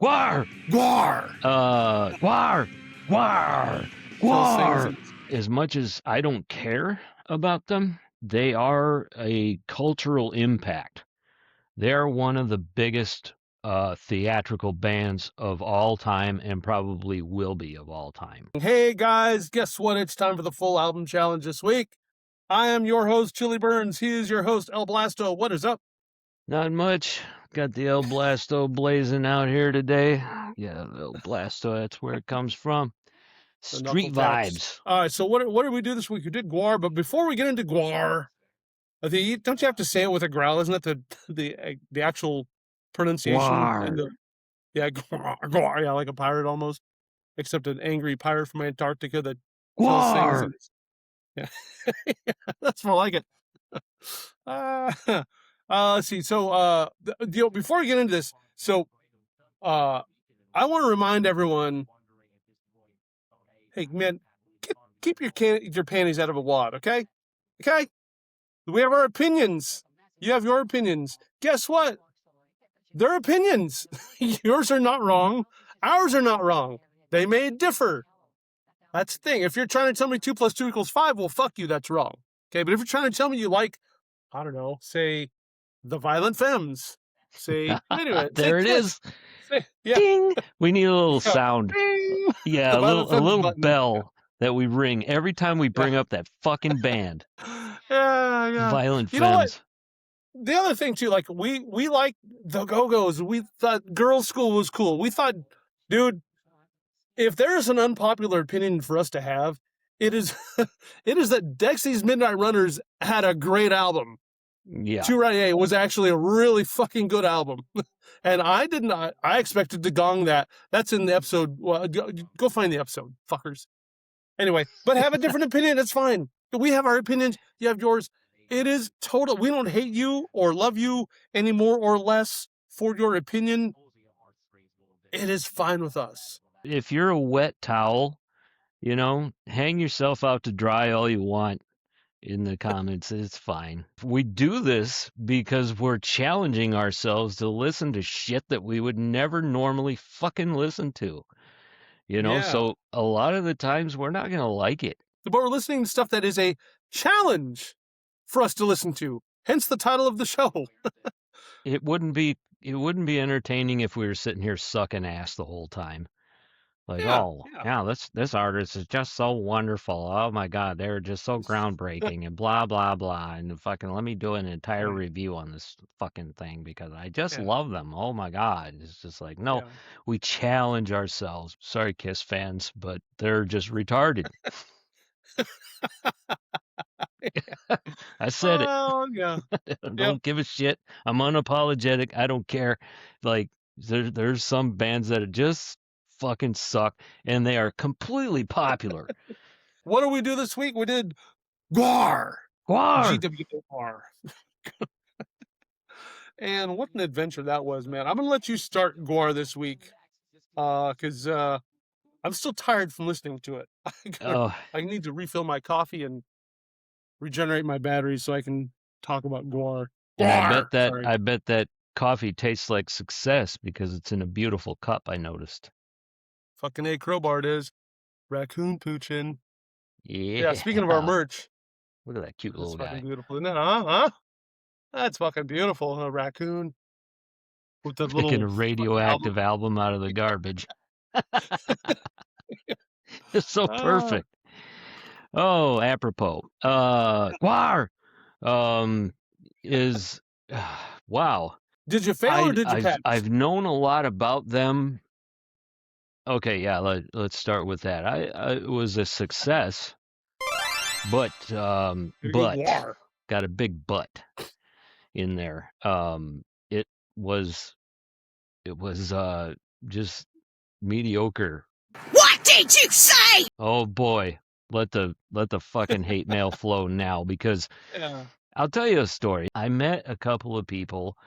GWAR! GWAR! GWAR! GWAR! Those GWAR! things. As much as I don't care about them, they are a cultural impact. They're one of the biggest theatrical bands of all time and probably will be of all time. Hey guys, guess what? It's time for the full album challenge this week. I am your host, Chili Burns. He is your host, El Blasto. What is up? Not much. Got the El Blasto blazing out here today. Yeah, El Blasto, that's where it comes from. The knuckle Street taps. vibes. All right, so what did we do this week? We did GWAR, but before we get into GWAR, don't you have to say it with a growl? Isn't that the actual pronunciation? GWAR. Yeah, GWAR, GWAR, yeah, like a pirate almost, except an angry pirate from Antarctica that kills GWAR. things. Yeah, that's more like it. Let's see. So, before we get into this, I want to remind everyone, hey man, keep your panties out of a wad, okay? Okay. We have our opinions. You have your opinions. Guess what? They're opinions. Yours are not wrong. Ours are not wrong. They may differ. That's the thing. If you're trying to tell me 2 + 2 = 5, well, fuck you. That's wrong. Okay, but if you're trying to tell me you like, I don't know, say, the Violent Femmes, say, anyway, there it is. Yeah. Ding. We need a little sound. Ding! Yeah, a little button. bell that we ring every time we bring up that fucking band. Yeah. Violent You know what? Femmes. The other thing too, like we like the Go-Go's. We thought girls' school was cool. We thought, dude, if there is an unpopular opinion for us to have, it is it is that Dexy's Midnight Runners had a great album. Yeah. Churaye was actually a really fucking good album. And I expected to gong that. That's in the episode. Well, go find the episode, fuckers. Anyway, but have a different opinion. It's fine. We have our opinions. You have yours. It is total. We don't hate you or love you any more or less for your opinion. It is fine with us. If you're a wet towel, hang yourself out to dry all you want in the comments. It's fine. We do this because we're challenging ourselves to listen to shit that we would never normally fucking listen to. Yeah. So a lot of the times we're not going to like it. But we're listening to stuff that is a challenge for us to listen to. Hence the title of the show. It wouldn't be entertaining if we were sitting here sucking ass the whole time. Like, this artist is just so wonderful. Oh my God, they're just so groundbreaking and blah, blah, blah. And fucking let me do an entire review on this fucking thing because I just love them. Oh my God. It's just like, no, we challenge ourselves. Sorry, Kiss fans, but they're just retarded. I said it. Yeah. Don't give a shit. I'm unapologetic. I don't care. Like, there's some bands that are just fucking suck and they are completely popular. What did we do this week? We did GWAR. GWAR. And what an adventure that was, man. I'm gonna let you start GWAR this week. Because I'm still tired from listening to it. I need to refill my coffee and regenerate my batteries so I can talk about GWAR. And I bet that coffee tastes like success because it's in a beautiful cup, I noticed. Fucking A, crowbar it is. Raccoon poochin'. Yeah. Speaking of our merch. Look at that cute little guy. Fucking beautiful, isn't it? Huh? That's fucking beautiful, a raccoon. With the Taking a radioactive album out of the garbage. It's so perfect. Oh, apropos. GWAR is wow. Did you fail or did you pass? I've known a lot about them. Okay, yeah, let's start with that. It was a success, but got a big but in there. It was just mediocre. What did you say? Oh boy, let the fucking hate mail flow now because I'll tell you a story. I met a couple of people,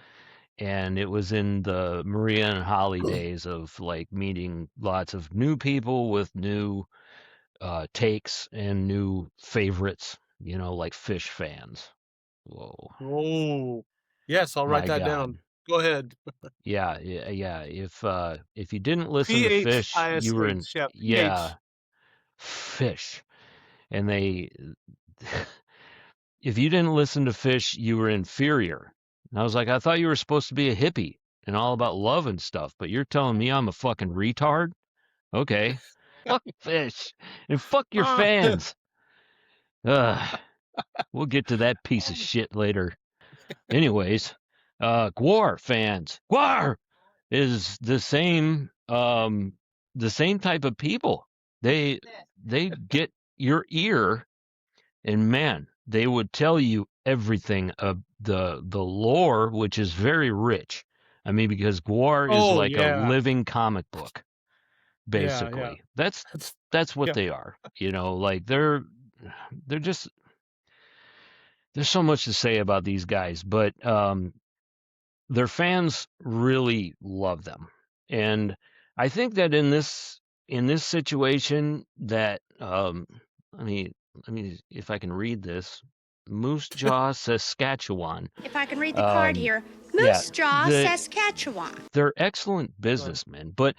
and it was in the Maria and Holly days of like meeting lots of new people with new takes and new favorites, like Fish fans. Whoa. Oh, yes, I'll write that down. Go ahead. Yeah, yeah. If you didn't listen to Fish, you were in PHISH. Yeah, yeah, PH. Fish. And they if you didn't listen to Fish, you were inferior. And I was like, I thought you were supposed to be a hippie and all about love and stuff, but you're telling me I'm a fucking retard? Okay. Fuck Fish. And fuck your Ah, fans. Ugh. We'll get to that piece of shit later. Anyways, GWAR fans. GWAR is the same type of people. They get your ear, and man, they would tell you everything of the lore, which is very rich. I mean, because GWAR is oh like a yeah, living comic book, yeah. basically. That's That's what yeah. they are. Like they're just there's so much to say about these guys, but their fans really love them. And I think that in this situation that let me if I can read this. Moose Jaw, Saskatchewan. If I can read the card Um, here. yeah, Moose Jaw, Saskatchewan. they're excellent businessmen, but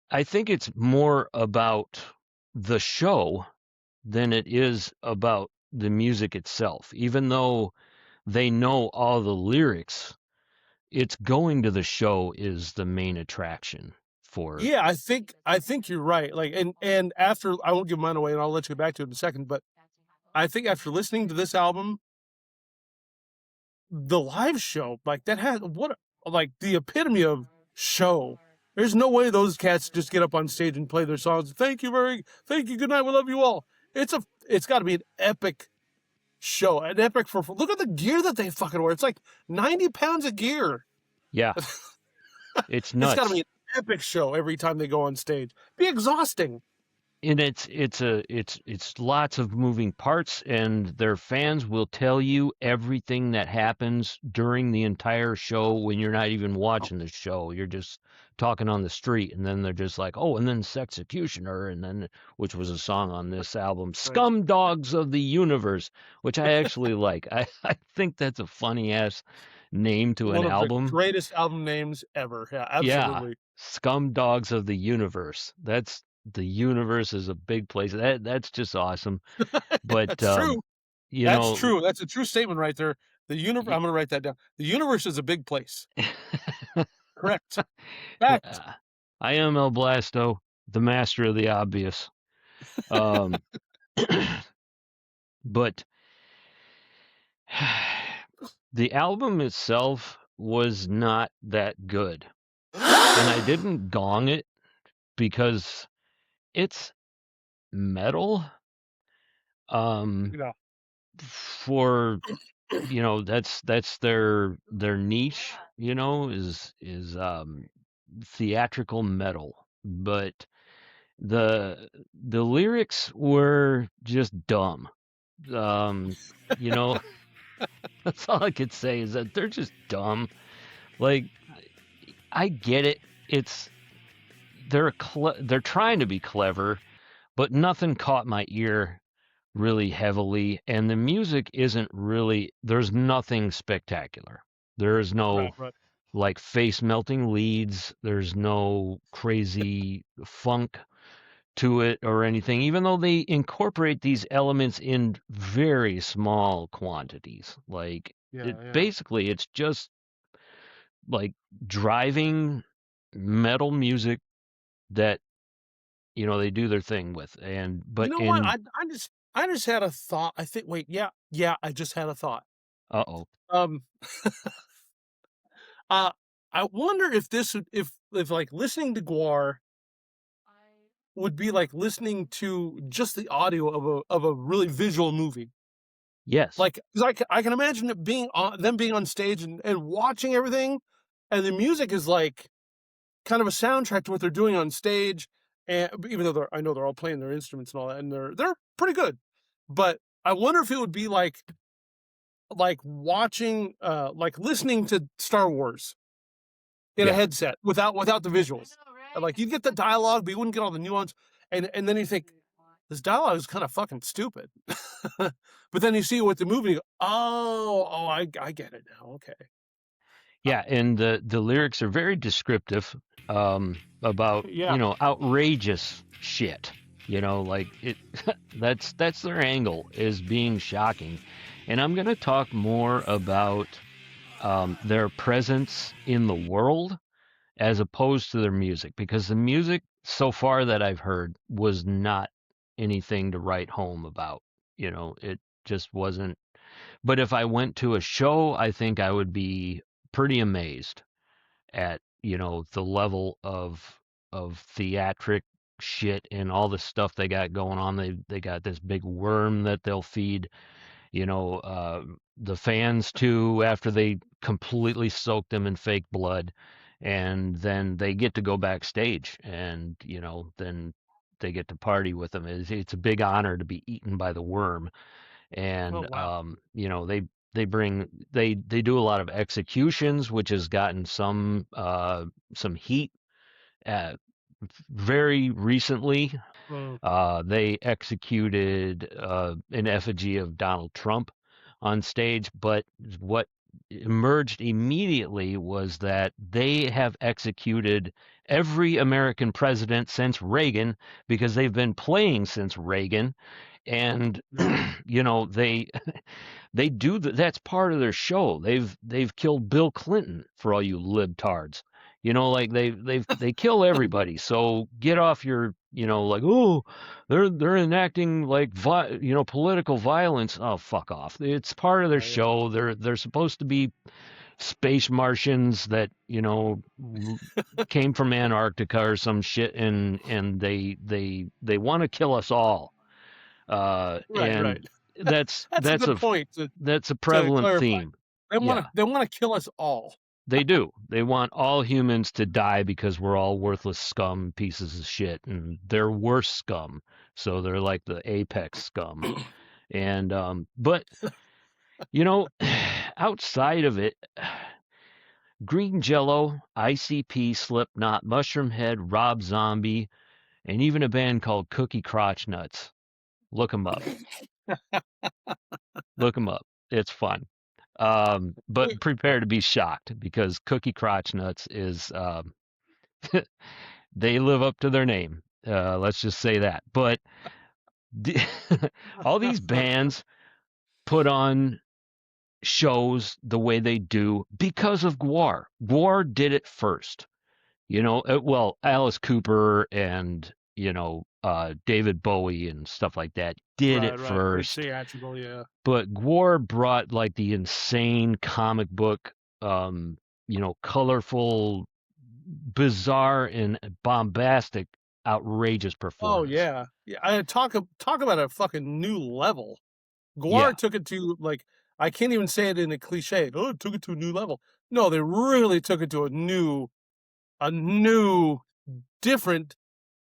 I think it's more about the show than it is about the music itself. Even though they know all the lyrics, it's going to the show is the main attraction for. Yeah, I think you're right. Like, and after, I won't give mine away, and I'll let you get back to it in a second. But I think after listening to this album, the live show, like that has like the epitome of show. There's no way those cats just get up on stage and play their songs. Thank you, good night, we love you all. It's got to be an epic show, an epic for. Look at the gear that they fucking wear. It's like 90 pounds of gear. Yeah, it's It's got to nuts. be an epic show every time they go on stage. Be exhausting. And it's lots of moving parts, and their fans will tell you everything that happens during the entire show when you're not even watching the show. You're just talking on the street, and then they're just like, oh, and then Sexecutioner, and then which was a song on this album, Right. Scumdogs of the Universe, which I actually like. I think that's a funny ass name to an One of the album. greatest album names ever. Yeah, Yeah, absolutely. Scum Dogs of the Universe. That's the universe is a big place. That's just awesome. But That's true. you That's know, true. That's a true statement right there. The universe. y- I'm going to write that down. The universe is a big place. Correct. Fact. I am El Blasto, the master of the obvious. Um, but the album itself was not that good, and I didn't gong it because it's metal. Um, Yeah. for that's their niche, is theatrical metal, but the lyrics were just dumb. um you know that's all I could say is that they're just dumb. Like, I get it. It's they're trying to be clever, but nothing caught my ear really heavily, and the music isn't really, there's nothing spectacular. There is no Right. Right. like face melting leads, there's no crazy funk to it or anything, even though they incorporate these elements in very small quantities. Like, Yeah. it Yeah. basically it's just like driving metal music that they do their thing with. And You but know what? in I just had a thought. I think. Wait. Yeah. Yeah. I just had a thought. uh-oh. Um. uh. I wonder if this would, if like listening to GWAR would be like listening to just the audio of a really visual movie. Yes. Like, because I can imagine it being on them being on stage and watching everything, and the music is like kind of a soundtrack to what they're doing on stage. And even though I know they're all playing their instruments and all that, and they're pretty good, but I wonder if it would be like watching, like listening to Star Wars in a Yeah. headset without the visuals. Like, you'd get the dialogue, but you wouldn't get all the nuance. And then you think, this dialogue is kind of fucking stupid. But then you see it with the movie, you go, oh, I get it now. Okay. Yeah, and the lyrics are very descriptive about Yeah. outrageous shit. Like it. That's their angle, is being shocking, and I'm gonna talk more about their presence in the world as opposed to their music, because the music so far that I've heard was not anything to write home about. It just wasn't. But if I went to a show, I think I would be pretty amazed at the level of theatric shit and all the stuff they got going on. They got this big worm that they'll feed the fans to after they completely soak them in fake blood, and then they get to go backstage, and then they get to party with them. It's a big honor to be eaten by the worm. Oh And wow. they do a lot of executions, which has gotten some heat. Very recently, Mm. they executed an effigy of Donald Trump on stage, but what emerged immediately was that they have executed every American president since Reagan, because they've been playing since Reagan. And Yeah. they do that's part of their show. They've killed Bill Clinton, for all you libtards. Like they kill everybody. So get off your, like, oh, they're enacting like political violence. Oh, fuck off. It's part of their Yeah. show. They're supposed to be space Martians that came from Antarctica or some shit, and they want to kill us all. Right. And Right. that's That's a that's good a point that's a to prevalent clarify. theme. They want Yeah, to. They want to kill us all. they do. They want all humans to die because we're all worthless scum pieces of shit, and they're worse scum. So they're like the apex scum. And but outside of it, Green Jello, ICP, Slipknot, Mushroomhead, Rob Zombie, and even a band called Cookie Crotch Nuts. Look them up. Look them up. It's fun. But prepare to be shocked, because Cookie Crotch Nuts is they live up to their name. Let's just say that. But all these bands put on shows the way they do because of GWAR. GWAR did it first. Well, Alice Cooper and David Bowie and stuff like that did Right. it Right. Very first. theatrical. Yeah. But GWAR brought like the insane comic book, colorful, bizarre, and bombastic, outrageous Oh performance. yeah. Yeah. I talk about a fucking new level. Yeah, GWAR took it to, like, I can't even say it in a cliche. Oh, it took it to a new level. No, they really took it to a new, different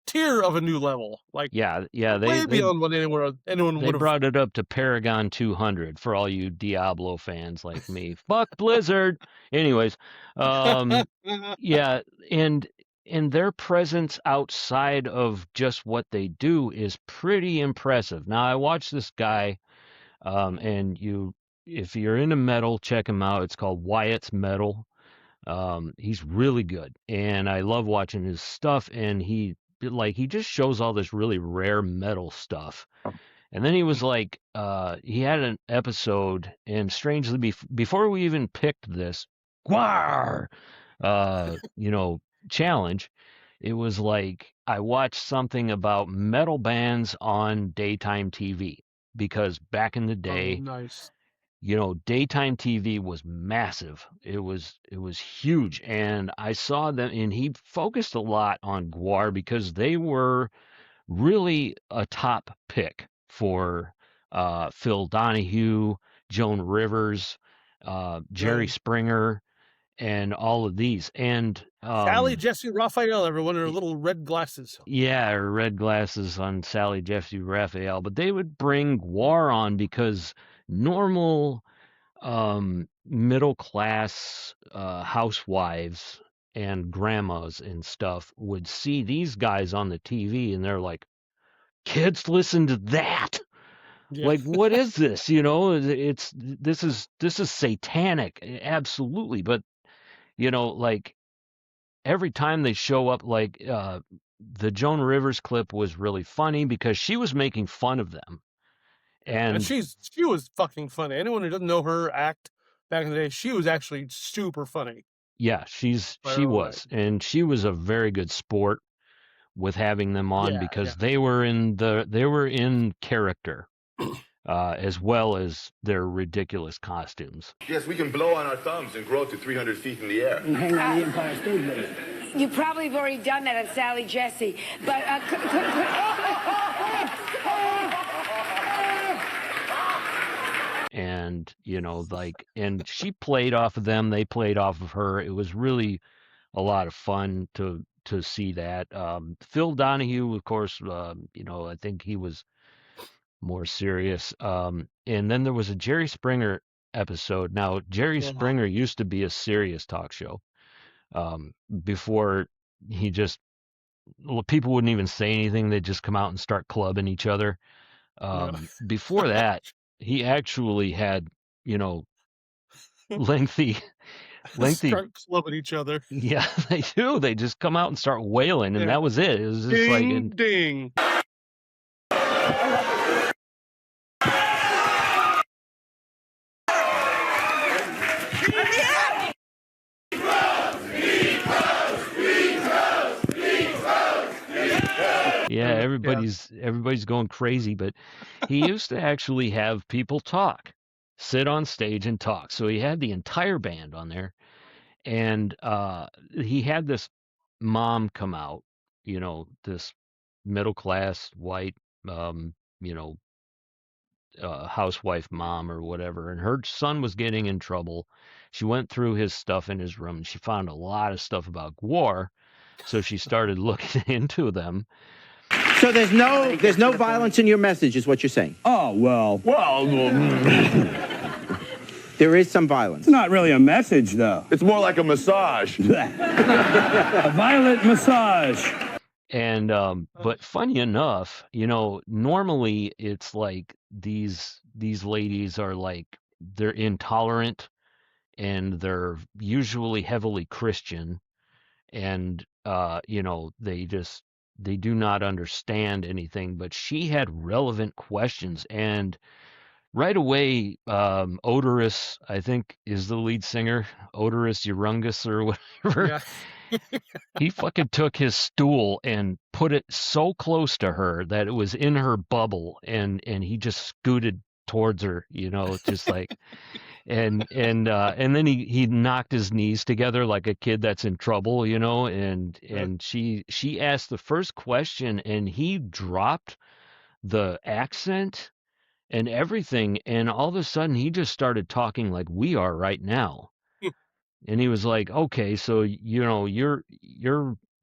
tier of a new level. Like, yeah. way beyond what anyone They would have. brought it up to Paragon 200 for all you Diablo fans like me. Fuck Blizzard. Anyways, yeah, and their presence outside of just what they do is pretty impressive. Now, I watched this guy, and if you're into metal, check him out. It's called Wyatt's Metal. He's really good, and I love watching his stuff. And he just shows all this really rare metal stuff. And then he was like, he had an episode, and strangely, before we even picked this GWAR, challenge, it was like I watched something about metal bands on daytime TV, because back in the Oh, day, nice. daytime TV was massive. It was huge, and I saw them, and he focused a lot on GWAR because they were really a top pick for Phil Donahue, Joan Rivers, Jerry Right. Springer, and all of these. And Sally, Jesse, Raphael, everyone in their little red glasses. yeah, red glasses on Sally, Jeffy, Raphael. But they would bring GWAR on because normal middle class housewives and grandmas and stuff would see these guys on the TV, and they're like, kids listen to that. Yeah. Like, what is this? This is satanic, absolutely. But like every time they show up, like the Joan Rivers clip was really funny because she was making fun of them. And And she was fucking funny. Anyone who doesn't know her act back in the day, she was actually super funny. yeah, she was, and she was a very good sport with having them on because they were in character. As well as their ridiculous costumes. Yes, we can blow on our thumbs and grow to 300 feet in the air. And hang on the Empire State Building. You probably have already done that at Sally Jesse, but and and she played off of them, they played off of her. It was really a lot of fun to see that. Phil Donahue, of course, I think he was more serious. And then there was a Jerry Springer episode. Now, Jerry Springer used to be a serious talk show before he just, people wouldn't even say anything. They'd just come out and start clubbing each other. Before that, he actually had, lengthy. Start clubbing each other. Yeah, they do. They just come out and start wailing, and that was it. It was just ding, ding. Yeah, everybody's going crazy, but he used to actually have people sit on stage and talk. So he had the entire band on there, and he had this mom come out, this middle class white, housewife mom or whatever, and her son was getting in trouble. She went through his stuff in his room, and she found a lot of stuff about GWAR, so she started looking into them. So there's no violence in your message, is what you're saying? Oh, well. There is some violence. It's not really a message, though. It's more like a massage. A violent massage. And but funny enough, normally it's like these ladies are like, they're intolerant and they're usually heavily Christian, and they do not understand anything. But she had relevant questions, and right away, Oderus, I think, is the lead singer, Oderus Urungus or whatever. Yeah. He fucking took his stool and put it so close to her that it was in her bubble, and he just scooted towards her, just like, and then he knocked his knees together like a kid that's in trouble, and she asked the first question, and he dropped the accent and everything, and all of a sudden he just started talking like we are right now. And he was like, okay, so you're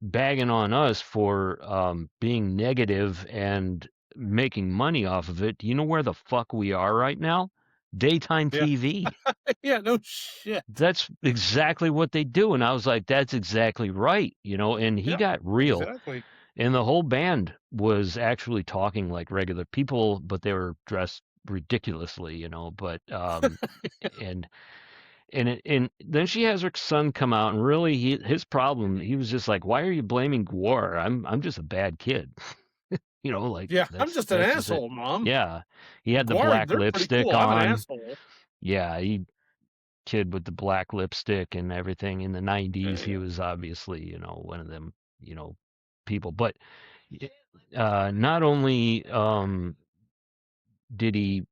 bagging on us for being negative and making money off of it. Do you know where the fuck we are right now? Daytime TV. Yeah, no shit. That's exactly what they do. And I was like, that's exactly right, and he got real. Exactly. And the whole band was actually talking like regular people, but they were dressed ridiculously, but and then she has her son come out, and really his problem, he was just like, why are you blaming GWAR? I'm just a bad kid. Like, I'm just an asshole, Mom. Yeah. He had the GWAR, black they're lipstick cool. on. I'm an asshole. Yeah, kid with the black lipstick and everything. In the 90s, he was obviously, one of them, people. But not only did he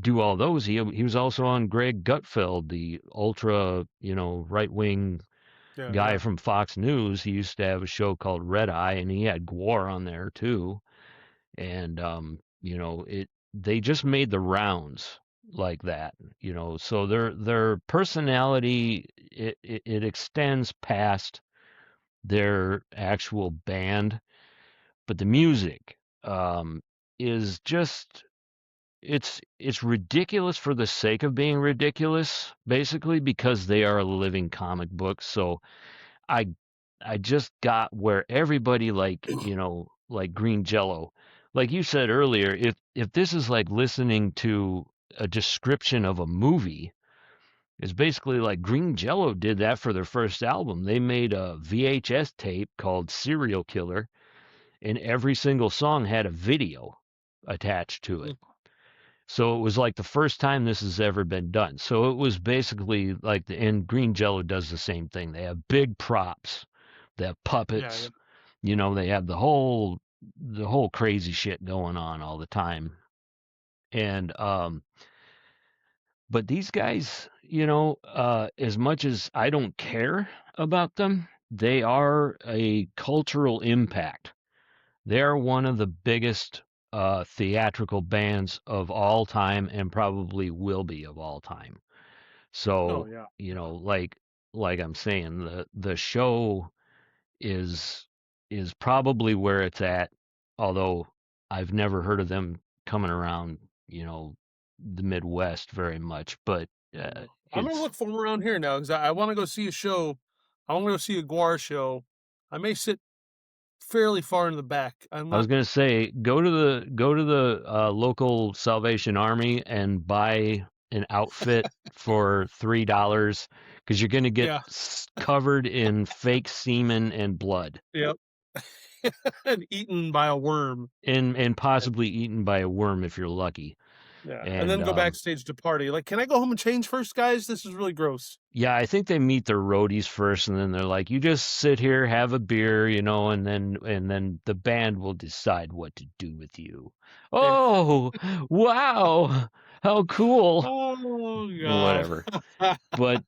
do all those, he was also on Greg Gutfeld, the ultra, right wing guy from Fox News. He used to have a show called Red Eye, and he had GWAR on there too. And they just made the rounds like that, so their personality, it extends past their actual band, but the music is just, it's ridiculous for the sake of being ridiculous, basically, because they are a living comic book. So I just got where everybody, like, like Green Jello, like you said earlier, if this is like listening to a description of a movie, It's basically like Green Jello did that for their first album. They made a VHS tape called Serial Killer, and every single song had a video attached to it. So it was like the first time this has ever been done. So it was basically like and Green Jello does the same thing. They have big props, they have puppets, you know, they have the whole crazy shit going on all the time. And but these guys, you know, as much as I don't care about them, they are a cultural impact. They're one of the biggest theatrical bands of all time, and probably will be of all time. So, you know, like I'm saying, the show is probably where it's at. Although I've never heard of them coming around, you know, the Midwest very much. But I'm gonna look for them around here now because I want to go see a show. I want to go see a GWAR show. I may sit fairly far in the back. I was gonna say, go to the local Salvation Army and buy an outfit for $3 because you're gonna get covered in fake semen and blood. Yep. And eaten by a worm. And possibly eaten by a worm if you're lucky. Yeah. And then go backstage to party. Like, can I go home and change first, guys? This is really gross. Yeah, I think they meet their roadies first, and then they're like, "You just sit here, have a beer, you know, and then the band will decide what to do with you." Oh, wow, how cool! Oh God. Whatever. But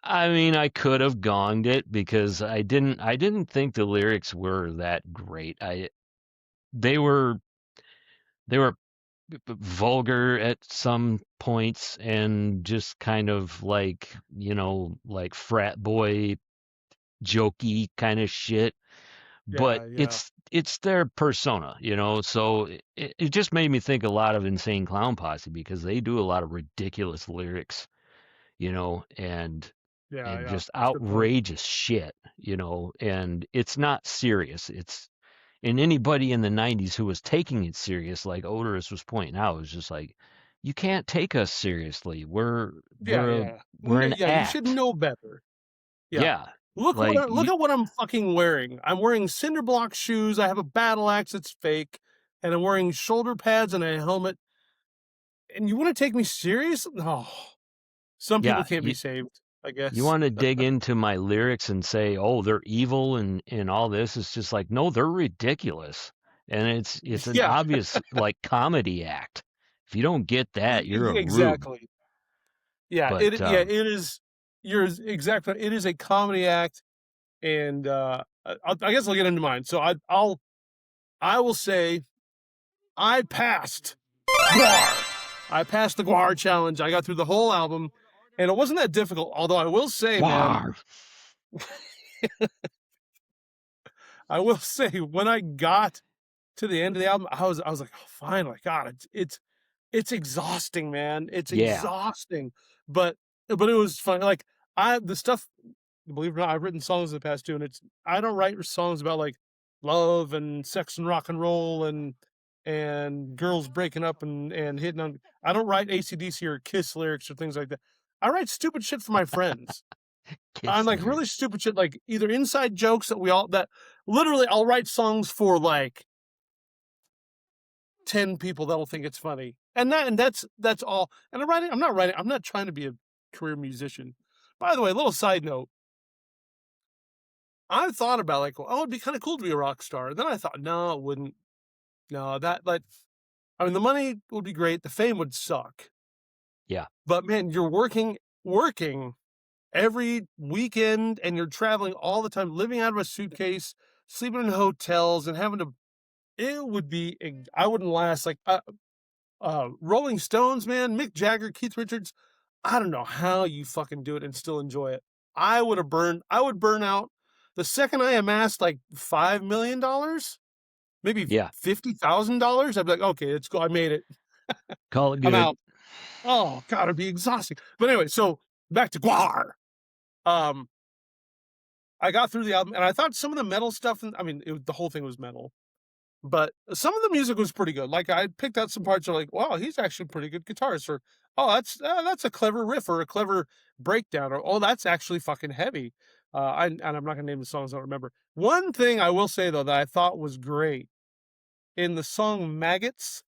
I mean, I could have gonged it because I didn't think the lyrics were that great. They were vulgar at some points and just kind of like, you know, like frat boy jokey kind of shit. But it's their persona, you know. So it just made me think a lot of Insane Clown Posse because they do a lot of ridiculous lyrics, you know, and just outrageous shit, you know. And it's not serious. And anybody in the 90s who was taking it serious, like Oderus was pointing out, was just like, you can't take us seriously. We're an act. You should know better. Yeah. Look at what I'm fucking wearing. I'm wearing cinder block shoes. I have a battle axe that's fake, and I'm wearing shoulder pads and a helmet. And you want to take me serious? No. Some people can't be saved, I guess. You want to dig into my lyrics and say, "Oh, they're evil and all this." It's just like, no, they're ridiculous, and it's an obvious like comedy act. If you don't get that, you're a rube. Yeah, but, it is. You're exactly. It is a comedy act, and I guess I'll get into mine. So I will say, I passed GWAR. I passed the GWAR challenge. I got through the whole album. And it wasn't that difficult, although I will say, man, I will say when I got to the end of the album, I was like, oh, finally, God, it's exhausting, man. It's exhausting, but it was fun. Like the stuff, believe it or not, I've written songs in the past too, and I don't write songs about like love and sex and rock and roll and girls breaking up and hitting on. I don't write AC/DC or Kiss lyrics or things like that. I write stupid shit for my friends. I'm like really stupid shit, like either inside jokes that literally I'll write songs for like 10 people that'll think it's funny. And that's all. And I'm not trying to be a career musician. By the way, a little side note. I thought about like, oh, it'd be kind of cool to be a rock star. Then I thought, no, it wouldn't. No, the money would be great. The fame would suck. Yeah. But man, you're working every weekend and you're traveling all the time, living out of a suitcase, sleeping in hotels and I wouldn't last. Like Rolling Stones, man, Mick Jagger, Keith Richards. I don't know how you fucking do it and still enjoy it. I would burn out the second I amassed like $5 million, maybe $50,000. I'd be like, okay, let's go. I made it. Call it good. I'm out. Oh God, it'd be exhausting. But anyway, so back to GWAR. I got through the album, and I thought some of the metal stuff. The whole thing was metal. But some of the music was pretty good. Like I picked out some parts that are like, wow, he's actually a pretty good guitarist. Or oh, that's a clever riff or a clever breakdown. Or oh, that's actually fucking heavy. And I'm not gonna name the songs I don't remember. One thing I will say though that I thought was great in the song "Maggots,"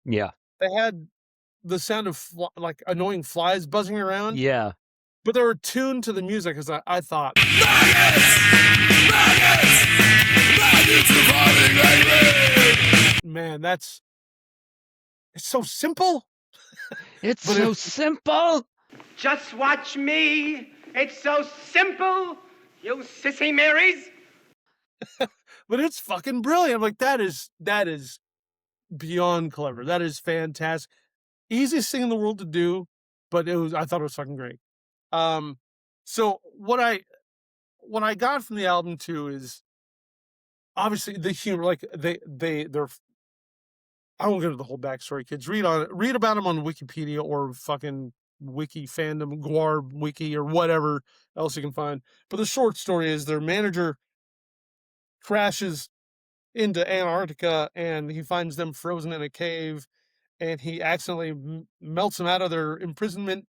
Yeah. they had the sound of like annoying flies buzzing around, Yeah. but they were tuned to the music because I thought, man, it's so simple. It's But so simple. Just watch me. It's so simple. You sissy Marys. But it's fucking brilliant. I'm like, that is beyond clever. That is fantastic. Easiest thing in the world to do, but I thought it was fucking great. So what I got from the album too is obviously the humor. Like they're I won't go into the whole backstory, kids. Read about them on Wikipedia or fucking Wiki fandom, GWAR Wiki or whatever else you can find. But the short story is their manager crashes into Antarctica and he finds them frozen in a cave and he accidentally melts them out of their imprisonment.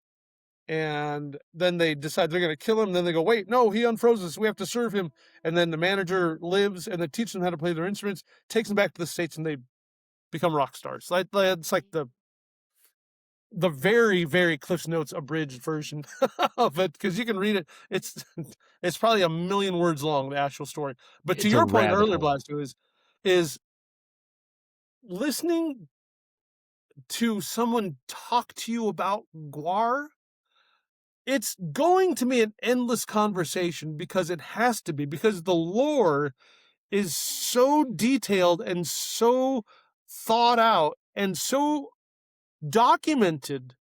And then they decide they're going to kill him. Then they go, wait, no, he unfroze us. We have to serve him. And then the manager lives and they teach them how to play their instruments, takes them back to the States, and they become rock stars. It's like the very, very Cliff's Notes abridged version of it, because you can read it. It's probably a million words long, the actual story. But to It's a your point rabbit earlier, hole. Blasto, is listening to someone talk to you about GWAR. It's going to be an endless conversation because it has to be, because the lore is so detailed and so thought out and so documented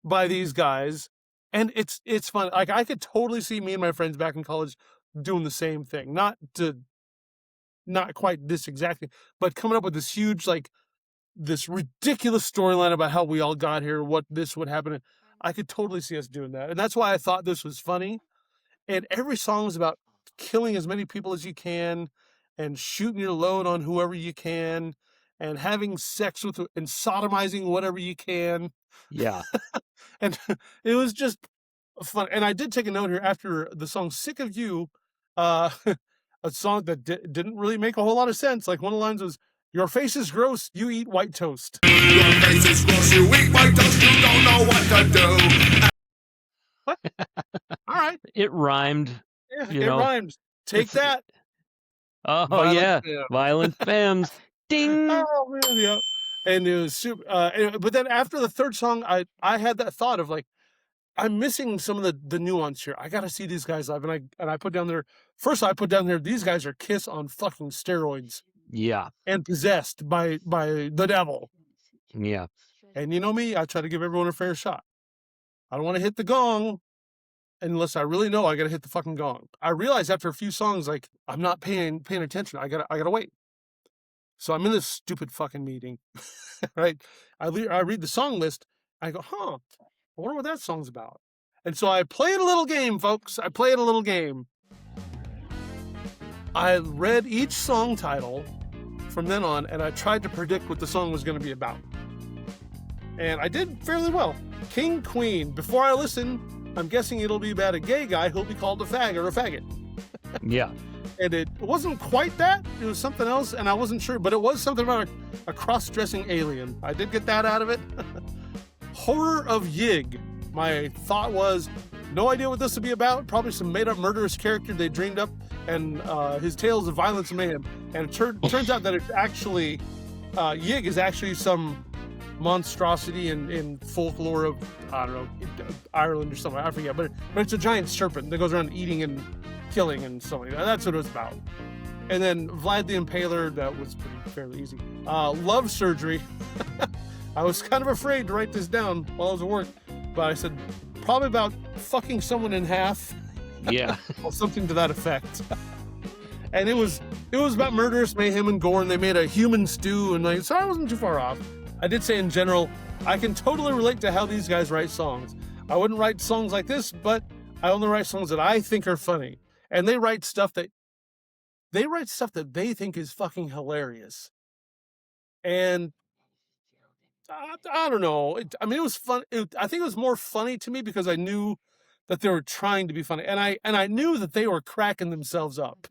by these guys, and it's fun. Like I could totally see me and my friends back in college doing the same thing, not quite this exactly, but coming up with this huge, like this ridiculous storyline about how we all got here, what this would happen. I could totally see us doing that, and that's why I thought this was funny. And every song is about killing as many people as you can and shooting your load on whoever you can and having sex with and sodomizing whatever you can. Yeah. And it was just fun. And I did take a note here after the song "Sick of You," a song that didn't really make a whole lot of sense. Like one of the lines was, "Your face is gross, you eat white toast." Your face is gross, you eat white toast, you don't know what to do. What? All right. It rhymed. Yeah, You it know, rhymes. Take it's- that. Oh, Violent yeah. Femmes. Violent Femmes. Ding. Oh, man, yeah. And it was super. But then after the third song, I had that thought of like, I'm missing some of the nuance here. I got to see these guys live. And I put down there, first I put down there, these guys are Kiss on fucking steroids Yeah. and possessed by the devil. Yeah. And you know me, I try to give everyone a fair shot. I don't want to hit the gong unless I really know I got to hit the fucking gong. I realized after a few songs, like, I'm not paying attention. I gotta wait. So I'm in this stupid fucking meeting, right? I read the song list. I go, I wonder what that song's about. And so I played a little game, folks. I played a little game. I read each song title from then on, and I tried to predict what the song was going to be about. And I did fairly well. King Queen. Before I listen, I'm guessing it'll be about a gay guy who'll be called a fag or a faggot. Yeah. And it wasn't quite that. It was something else, and I wasn't sure. But it was something about a cross-dressing alien. I did get that out of it. Horror of Yig. My thought was, no idea what this would be about. Probably some made-up murderous character they dreamed up, and his tales of violence and mayhem. And it turns out that it's actually, Yig is actually some monstrosity in folklore of, I don't know, Ireland or somewhere. I forget. But it's a giant serpent that goes around eating and killing and so like that. That's what it was about. And then Vlad the Impaler, that was fairly easy. Love Surgery. I was kind of afraid to write this down while I was at work, but I said probably about fucking someone in half. Yeah. Or something to that effect. And it was about murderous mayhem and gore, and they made a human stew, and so I wasn't too far off. I did say in general, I can totally relate to how these guys write songs. I wouldn't write songs like this, but I only write songs that I think are funny. And they write stuff that they write stuff that they think is fucking hilarious. And I don't know. I mean, it was fun. I think it was more funny to me because I knew that they were trying to be funny, and I knew that they were cracking themselves up.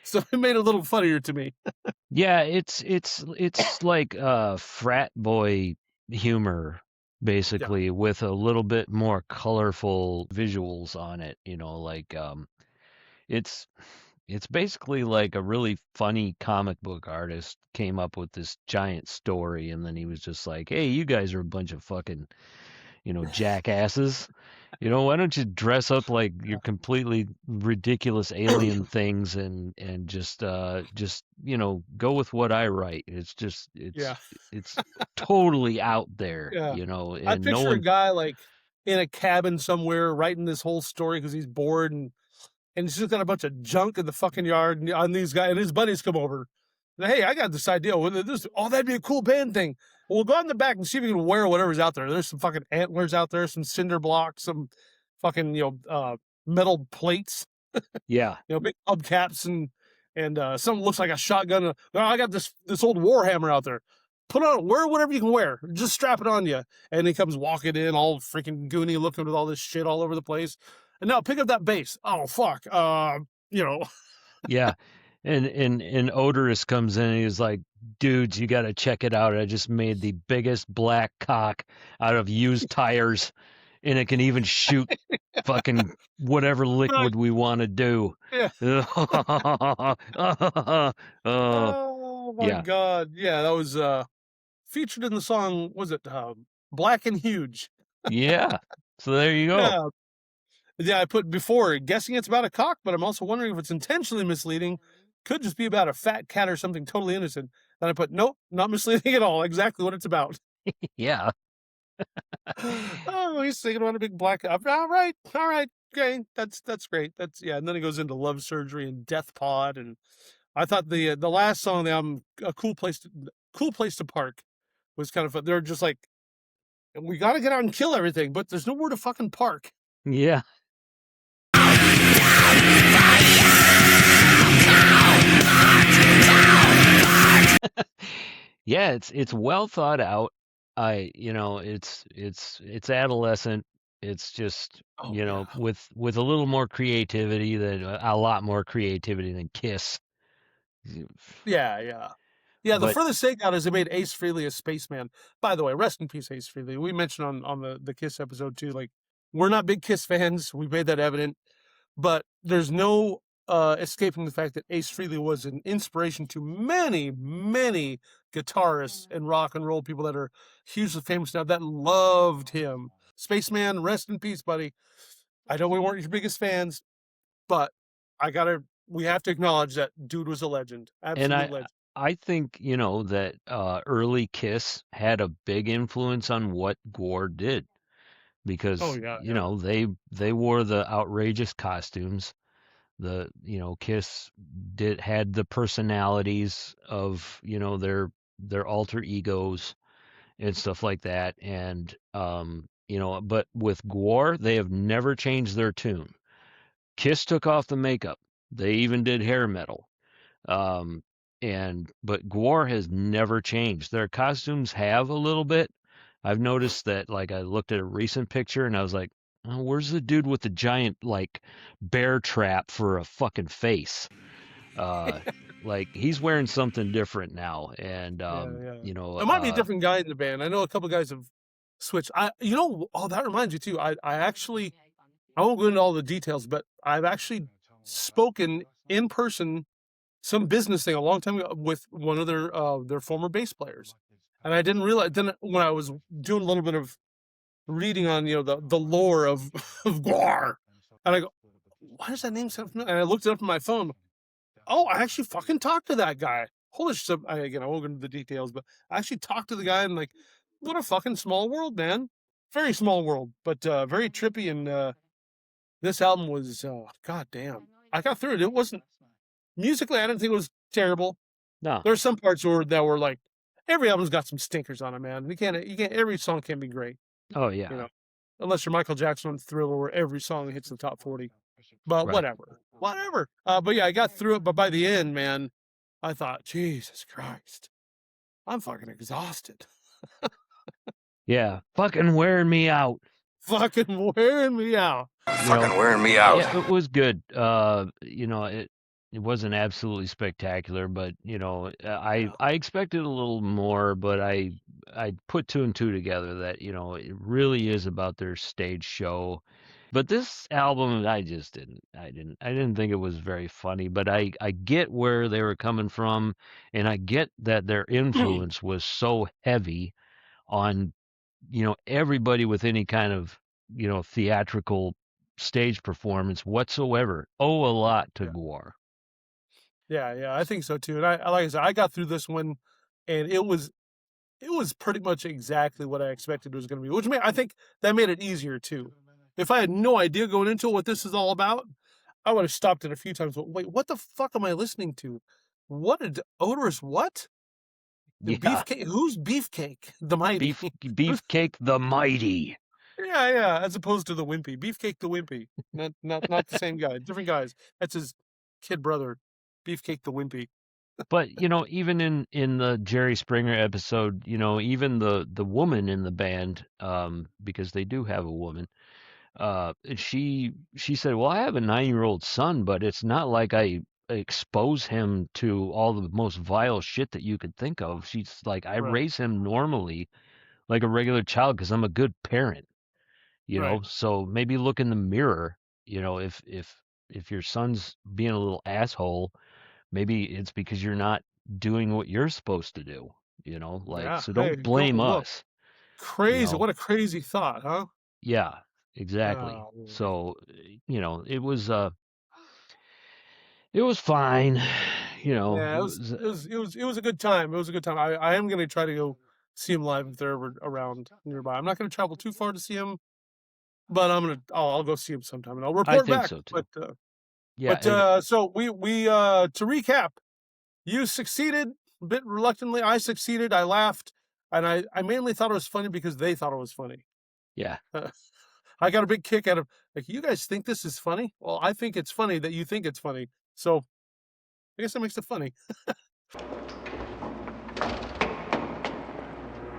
So it made it a little funnier to me. Yeah, it's like frat boy humor, basically, with a little bit more colorful visuals on it. Like it's basically like a really funny comic book artist came up with this giant story, and then he was just like, "Hey, you guys are a bunch of fucking, jackasses. Why don't you dress up like you're completely ridiculous alien things and just go with what I write." It's just it's totally out there, Yeah. I and no picture a one. guy like in a cabin somewhere writing this whole story because he's bored and he's just got a bunch of junk in the fucking yard and these guys and his buddies come over. Hey, I got this idea. That'd be a cool band thing. We'll go out in the back and see if we can wear whatever's out there. There's some fucking antlers out there, some cinder blocks, some fucking metal plates. Yeah. Big hubcaps and something looks like a shotgun. I got this old Warhammer out there. Put on, wear whatever you can wear. Just strap it on you. And he comes walking in all freaking goony looking with all this shit all over the place. And now pick up that bass. Oh fuck. Yeah. And Oderus comes in and he's like, "Dudes, you got to check it out. I just made the biggest black cock out of used tires, and it can even shoot fucking whatever liquid we want to do." Yeah. Oh my God. Yeah, that was featured in the song, was it Black and Huge? Yeah. So there you go. Yeah, I put before guessing it's about a cock, but I'm also wondering if it's intentionally misleading. Could just be about a fat cat or something totally innocent. Then I put, nope, not misleading at all. Exactly what it's about. Yeah. Oh, he's singing about a big black. All right, okay, that's great. And then he goes into Love Surgery and Death Pod, and I thought the last song on the album, A Cool Place to Park, was kind of fun. They're just like, we got to get out and kill everything, but there's nowhere to fucking park. Yeah. Yeah, it's well thought out. It's adolescent. It's just, with a little more creativity a lot more creativity than Kiss. Yeah. The furthest they got is they made Ace Frehley a spaceman. By the way, rest in peace, Ace Frehley. We mentioned on the Kiss episode too, like, we're not big Kiss fans. We made that evident, but there's no escaping the fact that Ace Frehley was an inspiration to many, many guitarists and rock and roll people that are hugely famous now that loved him. Spaceman, rest in peace, buddy. I know we weren't your biggest fans, but we have to acknowledge that dude was a legend. Absolute legend. I think, that early Kiss had a big influence on what GWAR did because, they wore the outrageous costumes. Kiss had the personalities of, their alter egos and stuff like that. And, but with GWAR, they have never changed their tune. Kiss took off the makeup. They even did hair metal. But GWAR has never changed. Their costumes have a little bit. I've noticed that, like, I looked at a recent picture and I was like, oh, where's the dude with the giant, like, bear trap for a fucking face? Like, he's wearing something different now. And, it might be a different guy in the band. I know a couple guys have switched. That reminds you too. I won't go into all the details, but I've actually spoken in person some business thing a long time ago with one of their former bass players, and I didn't realize. Then when I was doing a little bit of reading on the lore of GWAR, and I go, why does that name sound familiar? And I looked it up on my phone. Oh, I actually fucking talked to that guy. Holy shit! Again, I won't go into the details, but I actually talked to the guy, and like, what a fucking small world, man. Very small world, but very trippy. And this album was, goddamn. I got through it. It wasn't. Musically, I didn't think it was terrible. No. There's some parts that were like, every album's got some stinkers on it, man. You can't, every song can't be great. Oh, yeah. Unless you're Michael Jackson on Thriller, where every song hits the top 40. But whatever. whatever. But yeah, I got through it. But by the end, man, I thought, Jesus Christ, I'm fucking exhausted. Yeah, fucking wearing me out. Fucking wearing me out. Fucking wearing me out. Yeah, it was good. It wasn't absolutely spectacular, but I expected a little more, but I put two and two together that it really is about their stage show. But this album, I didn't think it was very funny, but I get where they were coming from, and I get that their influence was so heavy on everybody with any kind of theatrical stage performance whatsoever owe a lot to GWAR. Yeah, I think so too. And I like I said, I got through this one, and it was pretty much exactly what I expected it was going to be, which I think that made it easier too. If I had no idea going into what this is all about, I would have stopped it a few times. But wait, what the fuck am I listening to? What did Oderus? What? Yeah. Beefcake? Who's Beefcake the Mighty? Beefcake the Mighty. Yeah, as opposed to the Wimpy. Beefcake the Wimpy. Not the same guy. Different guys. That's his kid brother, Beefcake the Wimpy. But even in the Jerry Springer episode, even the woman in the band, because they do have a woman, she said, "Well, I have a 9-year-old son, but it's not like I expose him to all the most vile shit that you could think of." She's like, "I raise him normally, like a regular child, because I'm a good parent." So maybe look in the mirror. If your son's being a little asshole, maybe it's because you're not doing what you're supposed to do. So don't blame us. Crazy! What a crazy thought, huh? Yeah, exactly. So it was fine. Yeah, it was a good time. It was a good time. I am going to try to go see him live if they're ever around nearby. I'm not going to travel too far to see him, but I'll go see him sometime, and I'll report back. So too. So we to recap, you succeeded a bit reluctantly. I succeeded. I laughed, and I mainly thought it was funny because they thought it was funny. Yeah. I got a big kick out of, like, you guys think this is funny? Well, I think it's funny that you think it's funny. So I guess that makes it funny.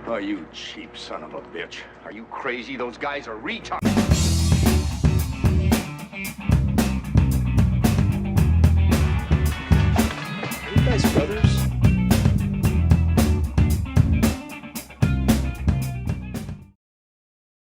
Oh, you cheap son of a bitch. Are you crazy? Those guys are retards.